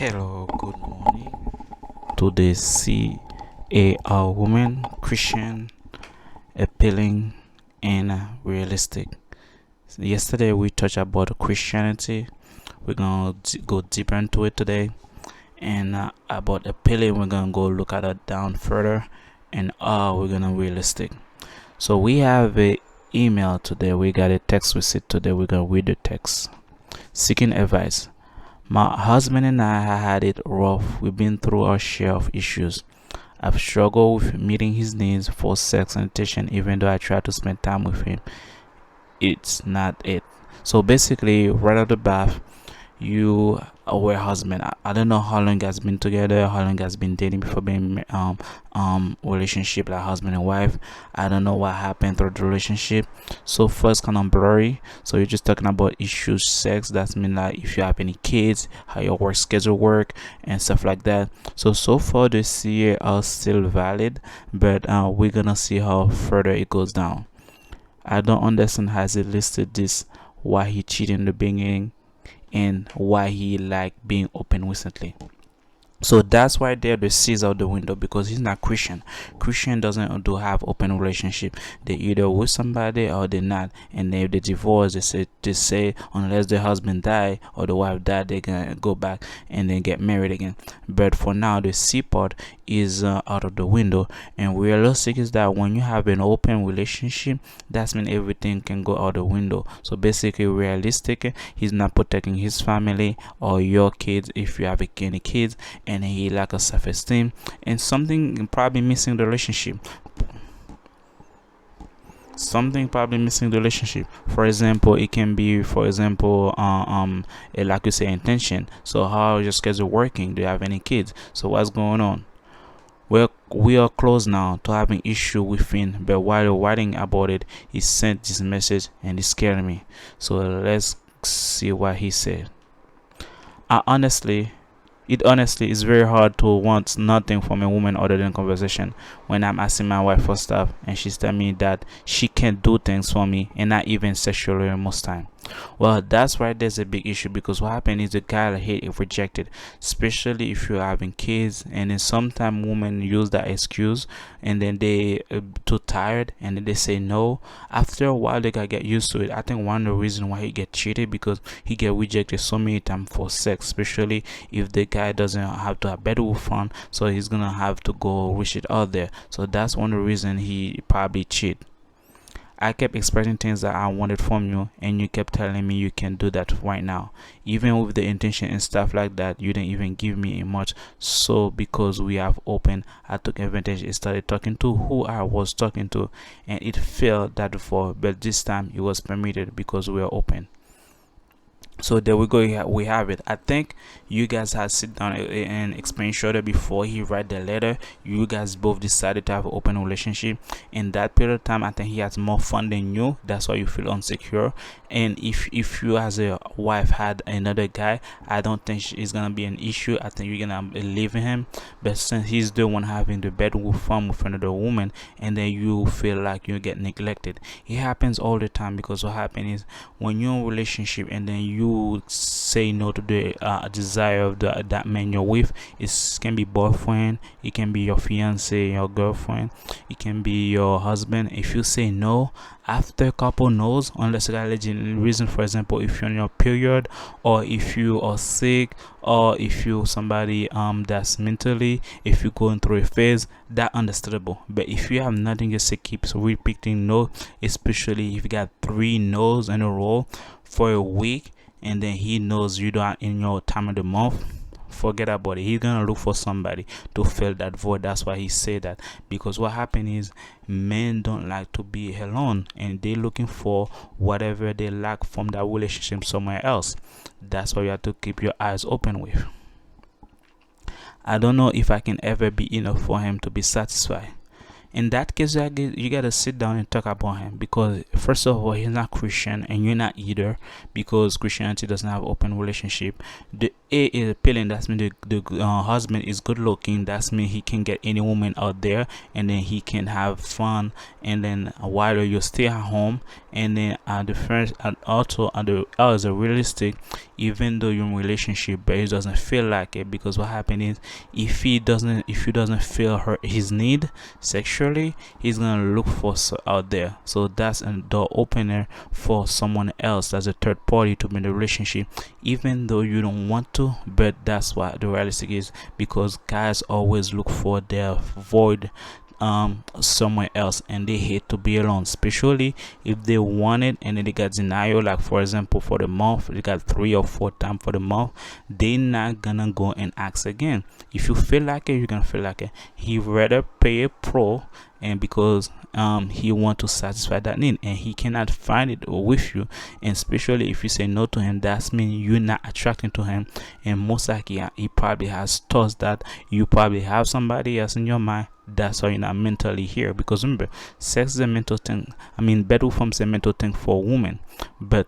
Hello, good morning. Today, see a woman, Christian, appealing, and realistic. Yesterday, we touched about Christianity. We're gonna go deeper into it today, and about appealing, we're gonna go look at it down further, and we're gonna realistic. So we have a email today. We got a text receipt today. We're gonna read the text. Seeking advice. My husband and I have had it rough. We've been through our share of issues. I've struggled with meeting his needs for sex and attention, even though I try to spend time with him. It's not it. So basically, right out the bat, you are a husband. I don't know how long you guys been together, how long you guys been dating before being relationship like husband and wife. I don't know what happened through the relationship. So first kind of blurry. So you're just talking about issues, sex. That's mean like if you have any kids, how your work schedule work and stuff like that. So far the CA are still valid, but we're gonna see how further it goes down. I don't understand how he listed this, why he cheated in the beginning and why he like being open recently. So that's why they're the seas out the window, because he's not Christian. Christian doesn't do have open relationship. They either with somebody or they're not. And if they divorce, they say unless the husband die or the wife die, they're gonna go back and then get married again. But for now, the C part is out of the window. And realistic is that when you have an open relationship, that's mean everything can go out the window. So basically, realistic, he's not protecting his family or your kids if you have any kids, and he lack a self-esteem and something probably missing the relationship. For example, it can be, for example, like you say, intention. So how is your schedule working? Do you have any kids? So what's going on? Well, we are close now to having issue with him, but while writing about it, he sent this message and it scared me. So let's see what he said. I honestly It honestly is very hard to want nothing from a woman other than conversation. When I'm asking my wife for stuff and she's telling me that she can't do things for me, and not even sexually most time. Well, that's why there's a big issue, because what happened is the guy hate if rejected, especially if you're having kids, and then sometimes women use that excuse and then they too tired and then they say no. After a while they gotta get used to it. I think one of the reasons why he get cheated, because he get rejected so many times for sex, especially if the guy doesn't have to have bed with fun, so he's gonna have to go wish it out there. So that's one of the reasons he probably cheat. I kept expecting things that I wanted from you, and you kept telling me you can do that right now. Even with the intention and stuff like that, you didn't even give me much. So because we have open, I took advantage and started talking to who I was talking to, and it failed that before, but this time it was permitted because we are open. So there we go. We have it. I think you guys had sit down and explain shorter before he write the letter. You guys both decided to have an open relationship. In that period of time, I think he has more fun than you. That's why you feel insecure. And if you as a wife had another guy, I don't think it's gonna be an issue. I think you're gonna leave him. But since he's the one having the bed with fun with another woman, and then you feel like you get neglected, it happens all the time. Because what happens is when you're in a relationship and then you say no to the desire of that man you're with. It can be boyfriend, it can be your fiance, your girlfriend, it can be your husband. If you say no after a couple knows, unless you got a legitimate reason, for example, if you're on your period, or if you are sick, or if you somebody that's mentally, if you're going through a phase, that understandable. But if you have nothing, just say keeps repeating no, especially if you got 3 no's in a row for a week, and then he knows you don't in your time of the month, forget about it. He's gonna look for somebody to fill that void. That's why he said that, because what happened is men don't like to be alone, and they're looking for whatever they lack from that relationship somewhere else. That's why you have to keep your eyes open with. I don't know if I can ever be enough for him to be satisfied. In that case, you gotta sit down and talk about him, because first of all, he's not Christian and you're not either, because Christianity doesn't have open relationship. The A is appealing, that's mean the husband is good looking, that's mean he can get any woman out there, and then he can have fun, and then while you stay at home, and then the first, and also the as a realistic, even though you're in a relationship, but he doesn't feel like it. Because what happened is, if he doesn't feel his need sexually, he's gonna look for out there. So that's a door opener for someone else, as a third party, to be in the relationship, even though you don't want to. But that's what the realistic is, because guys always look for their void somewhere else, and they hate to be alone, especially if they want it and then they got denial. Like for example, for the month they got 3 or 4 times for the month, they not gonna go and ask again. If you feel like it, you're gonna feel like it. He rather pay a pro, and because he want to satisfy that need, and he cannot find it with you, and especially if you say no to him, that's mean you're not attracting to him. And most likely he probably has thoughts that you probably have somebody else in your mind. That's why you're not mentally here. Because remember, sex is a mental thing. I mean, bedroom is a mental thing for women, but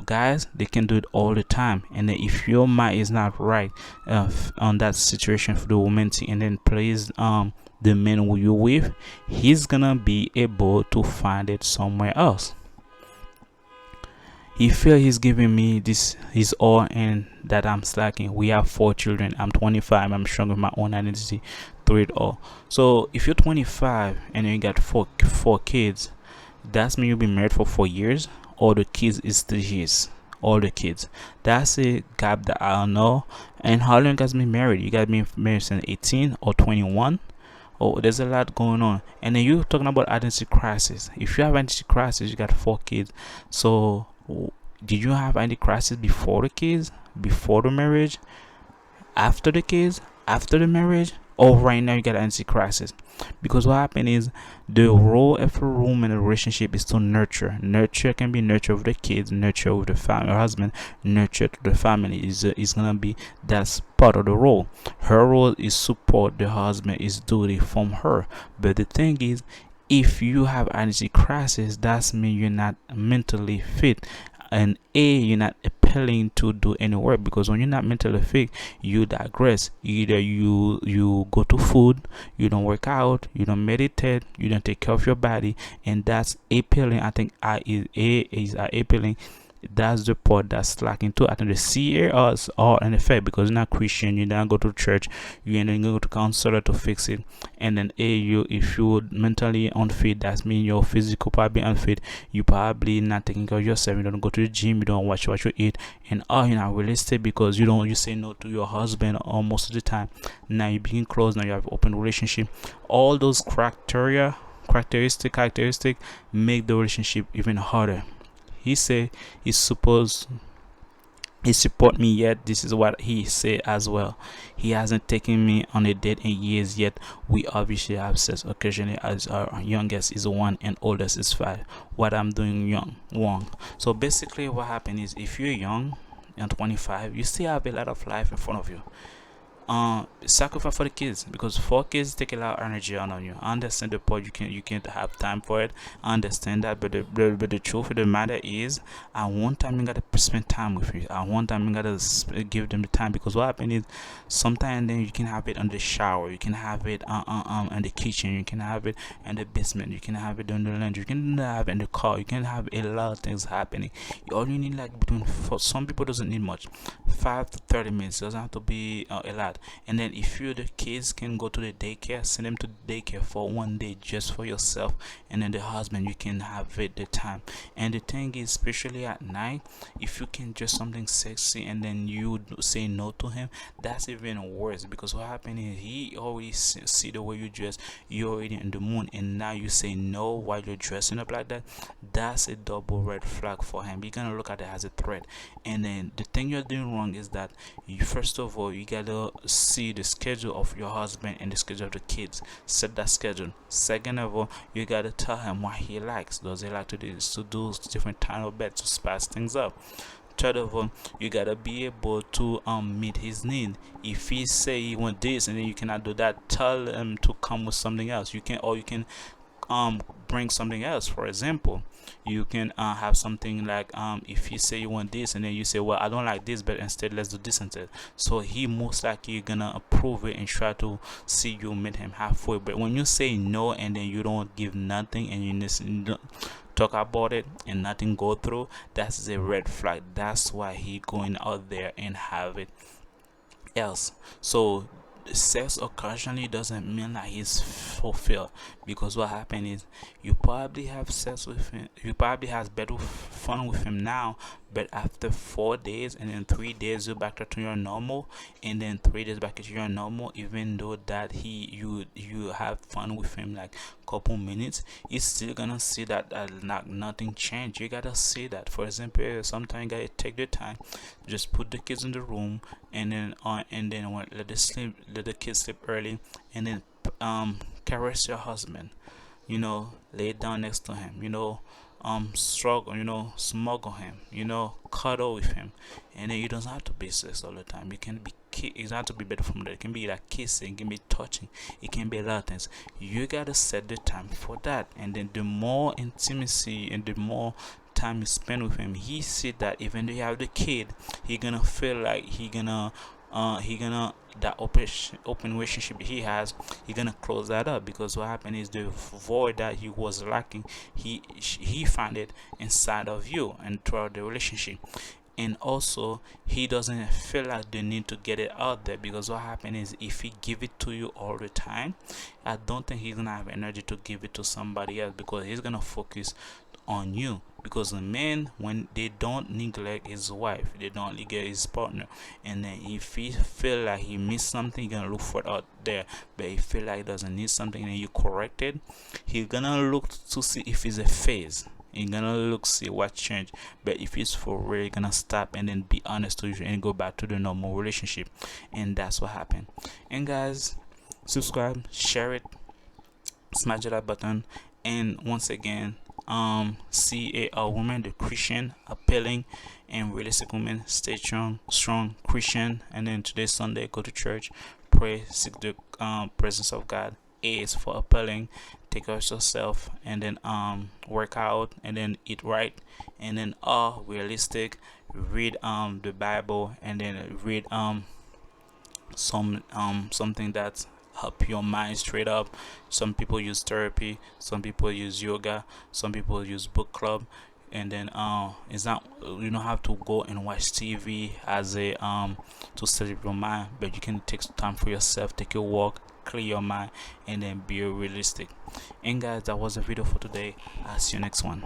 guys, they can do it all the time. And then if your mind is not right on that situation for the woman, and then plays the man who you with, he's gonna be able to find it somewhere else. He feel he's giving me this his all, and that I'm slacking. We have 4 children. I'm 25. I'm strong with my own identity through it all. So if you're 25 and you got four kids, that's mean you've been married for 4 years. All the kids is 3 years. All the kids. That's a gap that I don't know. And how long you guys been married? You guys been married since 18 or 21? Oh, there's a lot going on. And then you're talking about identity crisis. If you have identity crisis, you got 4 kids. So did you have identity crisis before the kids, before the marriage, after the kids, after the marriage, or right now you got identity crisis? Because what happened is, the role of a woman in a relationship is to nurture. Nurture can be nurture with the kids, nurture with the family, husband, nurture to the family. Is gonna be, that's part of the role. Her role is support the husband, is duty from her. But the thing is, if you have identity crisis, that's mean you're not mentally fit, and you're not appealing to do any work. Because when you're not mentally fit, you digress. Either you go to food, you don't work out, you don't meditate, you don't take care of your body, and that's appealing. I think is appealing. That's the part that's lacking too. I think the CA is all in effect, because you're not Christian, you don't go to church, you ain't go to counselor to fix it. And then if you're mentally unfit, that means you're physical probably unfit. You probably not taking care of yourself. You don't go to the gym, you don't watch what you eat, and you're not realistic, because you say no to your husband most of the time. Now you're being close, now you have open relationship. All those characteristic make the relationship even harder. He say he's supposed he support me yet. This is what he say as well. He hasn't taken me on a date in years yet. We obviously have sex occasionally, as our youngest is 1 and oldest is 5. What I'm doing wrong. So basically what happened is, if you're young and 25, you still have a lot of life in front of you. Sacrifice for the kids, because 4 kids take a lot of energy out on you. I understand the point, you can't have time for it. I understand that, but the truth of the matter is, at one time you gotta spend time with you. At one time you gotta give them the time. Because what happens is, sometimes then you can have it on the shower, you can have it in the kitchen, you can have it in the basement, you can have it on the laundry, you can have it in the car, you can have a lot of things happening. All you need, like, for some people doesn't need much, 5 to 30 minutes. Doesn't have to be a lot. And then if you the kids can go to the daycare, send them to the daycare for 1 day just for yourself, and then the husband, you can have it the time. And the thing is, especially at night, if you can dress something sexy and then you say no to him, that's even worse. Because what happened is, he always see the way you dress, you're already in the mood, and now you say no while you're dressing up like that. That's a double red flag for him. You're gonna look at it as a threat. And then the thing you're doing wrong is that, you first of all, you gotta see the schedule of your husband and the schedule of the kids. Set that schedule. Second of all, you gotta tell him what he likes. Does he like to do different time of bed to spice things up? Third of all, you gotta be able to meet his need. If he say he want this and then you cannot do that, tell him to come with something else. You can bring something else. For example, you can have something like, if you say you want this and then you say, well, I don't like this, but instead let's do this instead. So he most likely gonna approve it and try to see you meet him halfway. But when you say no and then you don't give nothing, and you talk about it and nothing go through, that's a red flag. That's why he going out there and have it else. So sex occasionally doesn't mean that he's fulfilled, because what happened is you probably have sex with him, you probably has better fun with him now, but after 4 days and then 3 days you're back to your normal, and then 3 days back to your normal, even though that you have fun with him like couple minutes, he's still gonna see that not, nothing changed. You gotta see that. For example, sometimes you gotta take the time, just put the kids in the room, and then let the kids sleep early, and then caress your husband, lay down next to him, struggle, smuggle him, cuddle with him, and then it doesn't have to be sex all the time. It can be it doesn't have to be better from that. It can be like kissing, it can be touching, it can be a lot of things. You gotta set the time for that, and then the more intimacy and the more time you spend with him, he see that even though you have the kid, he gonna feel like he gonna that open relationship he has, he gonna close that up, because what happened is the void that he was lacking, he found it inside of you and throughout the relationship. And also he doesn't feel like the need to get it out there, because what happened is if he give it to you all the time, I don't think he's gonna have energy to give it to somebody else, because he's gonna focus on you. Because the man, when they don't neglect his wife, they don't neglect his partner, and then if he feel like he missed something, he gonna look for it out there. But if he feel like he doesn't need something and you correct it, he's gonna look to see if it's a phase. You're gonna look see what changed. But if it's for real, you're gonna stop and then be honest to you and go back to the normal relationship. And that's what happened. And guys, subscribe, share it, smash that button. And once again, see a woman, the Christian, appealing and realistic woman, stay strong Christian. And then today Sunday, go to church, pray, seek the presence of God. A is for appealing, take care of yourself, and then work out, and then eat right, and then realistic, read the Bible, and then read something that help your mind straight up. Some people use therapy, some people use yoga, some people use book club. And then it's not, you don't have to go and watch TV as a to study your mind, but you can take time for yourself, take a walk, clear your mind, and then be realistic. And guys, that was the video for today. I'll see you next one.